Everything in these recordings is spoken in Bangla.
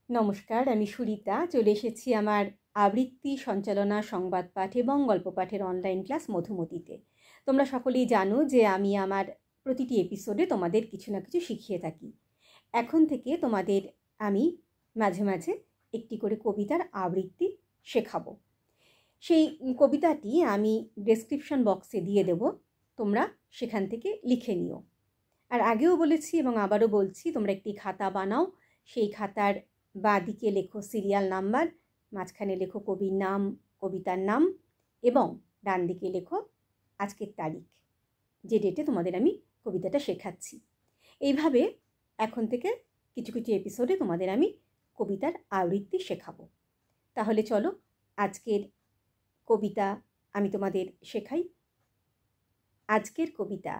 নমস্কার, আমি সুরিতা। চলে এসেছি আমার আবৃত্তি সঞ্চালনা, সংবাদ পাঠ এবং গল্প পাঠের অনলাইন ক্লাস মধুমতিতে। তোমরা সকলেই জানো যে আমি আমার প্রতিটি এপিসোডে তোমাদের কিছু না কিছু শিখিয়ে থাকি। এখন থেকে তোমাদের আমি মাঝে মাঝে একটি করে কবিতার আবৃত্তি শেখাবো। সেই কবিতাটি আমি ডেসক্রিপশন বক্সে দিয়ে দেব, তোমরা সেখান থেকে লিখে নিও। আর আগেও বলেছি এবং আবারও বলছি, তোমরা একটি খাতা বানাও। সেই খাতার বাঁ দিকে লেখো সিরিয়াল নাম্বার, মাঝখানে লেখো কবির নাম, কবিতার নাম এবং ডান দিকে লেখো আজকের তারিখ, যে ডেটে তোমাদের আমি কবিতাটা শেখাচ্ছি। এইভাবে এখন থেকে কিছু কিছু এপিসোডে তোমাদের আমি কবিতার আবৃত্তি শেখাবো। তাহলে চলো আজকের কবিতা আমি তোমাদের শেখাই। আজকের কবিতা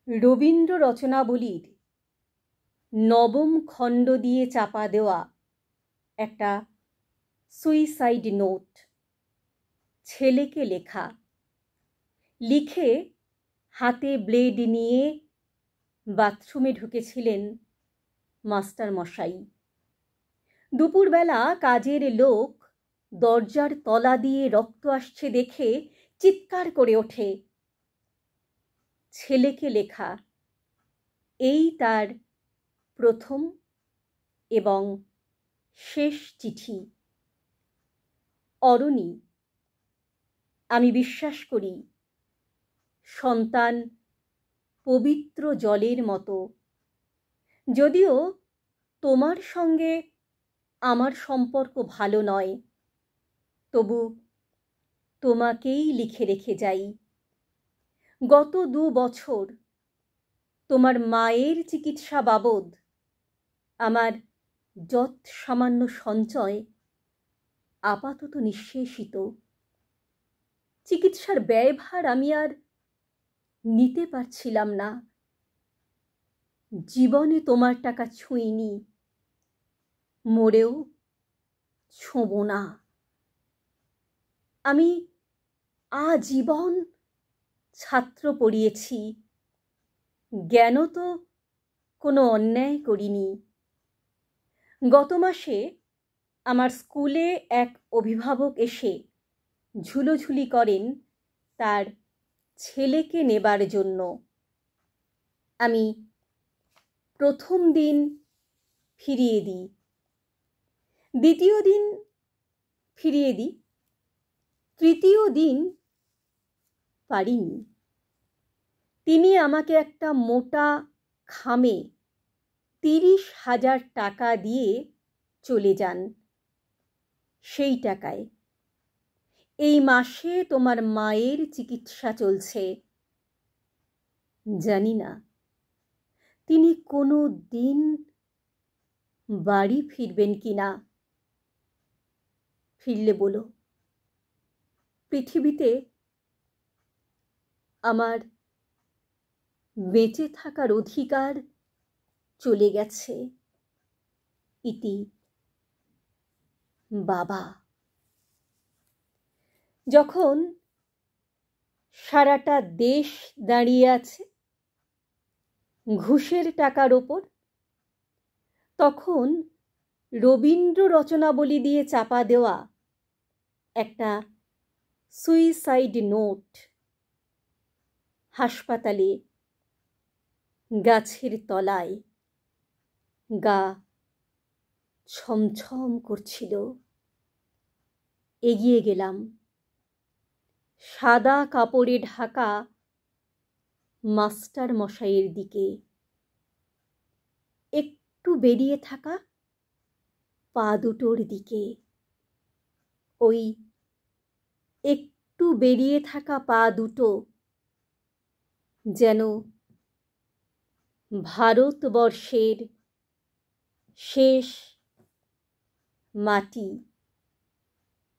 রবীন্দ্র রচনাবলীর নবম খণ্ড দিয়ে চাপা দেওয়া একটা সুইসাইড নোট, ছেলেকে লেখা। লিখে হাতে ব্লেড নিয়ে বাথরুমে ঢুকেছিলেন মাস্টার মশাই। দুপুরবেলা কাজের লোক দরজার তলা দিয়ে রক্ত আসছে দেখে চিৎকার করে ওঠে। ছেলেকে লেখা এই তার প্রথম এবং শেষ চিঠি। অরণি, আমি বিশ্বাস করি সন্তান পবিত্র জলের মতো। যদিও তোমার সঙ্গে আমার সম্পর্ক ভালো নয়, তবু তোমাকেই লিখে রেখে যাই। গত 2 বছর তোমার মায়ের চিকিৎসা বাবদ আমার যৎ সামান্য সঞ্চয় আপাতত নিঃশেষিত। চিকিৎসার ব্যয়ভার আমি আর নিতে পারছিলাম না। জীবনে তোমার টাকা ছুঁইনি, মরেও ছোঁব না। আমি আজীবন ছাত্র পড়িয়েছি, জ্ঞানও তো কোনো অন্যায় করিনি। গত মাসে আমার স্কুলে এক অভিভাবক এসে ঝুলোঝুলি করেন তার ছেলেকে নেবার জন্য। আমি প্রথম দিন ফিরিয়ে দিই, দ্বিতীয় দিন ফিরিয়ে দিই, তৃতীয় দিন পারিনি। তিনি আমাকে একটা মোটা খামে 30,000 টাকা দিয়ে চলে যান। সেই টাকায় এই মাসে তোমার মায়ের চিকিৎসা চলছে। জানি না তিনি কোনো দিন বাড়ি ফিরবেন কিনা। ফিরলে বলো, পৃথিবীতে আমার বেঁচে থাকার অধিকার চলে গেছে। ইতি বাবা। যখন সারাটা দেশ দাঁড়িয়ে আছে ঘুষের টাকার ওপর, তখন রবীন্দ্র রচনাবলী দিয়ে চাপা দেওয়া একটা সুইসাইড নোট হাসপাতালে গাছের তলায় গা ছমছম করছিল। এগিয়ে গেলাম। সাদা কাপড়ে ঢাকা মাস্টার মশাইয়ের দিকে। একটু বেরিয়ে থাকা পা দুটোর দিকে। ওই একটু বেরিয়ে থাকা পা দুটো যেন ভারতবর্ষের শেষ মাটি।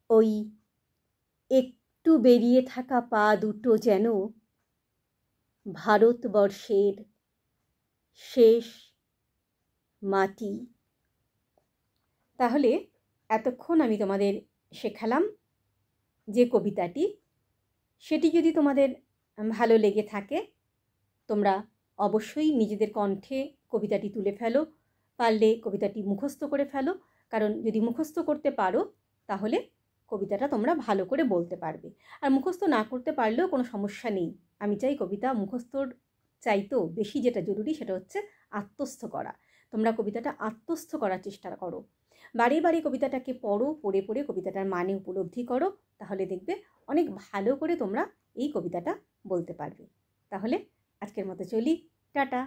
ওই একটু বেরিয়ে থাকা পা দুটো যেন ভারতবর্ষের শেষ মাটি। তাহলে এতক্ষণ আমি তোমাদের শেখালাম যে কবিতাটি, সেটি যদি তোমাদের ভালো লেগে থাকে তোমরা অবশ্যই নিজেদের কণ্ঠে কবিতাটি তুলে ফেলো, পারলে কবিতাটি মুখস্থ করে ফেলো, কারণ যদি মুখস্থ করতে পারো তাহলে কবিতাটা তোমরা ভালো করে বলতে পারবে। আর মুখস্থ না করতে পারলেও কোনো সমস্যা নেই। আমি চাই কবিতা মুখস্থর চাইতেও বেশি যেটা জরুরি সেটা হচ্ছে আত্মস্থ করা। তোমরা কবিতাটা আত্মস্থ করার চেষ্টা করো, বারে বারে কবিতাটাকে পড়ো, পড়ে পড়ে কবিতাটার মানে উপলব্ধি করো, তাহলে দেখবে অনেক ভালো করে তোমরা এই কবিতাটা বলতে পারবে। তাহলে আজকের মতো চলি, টাটা।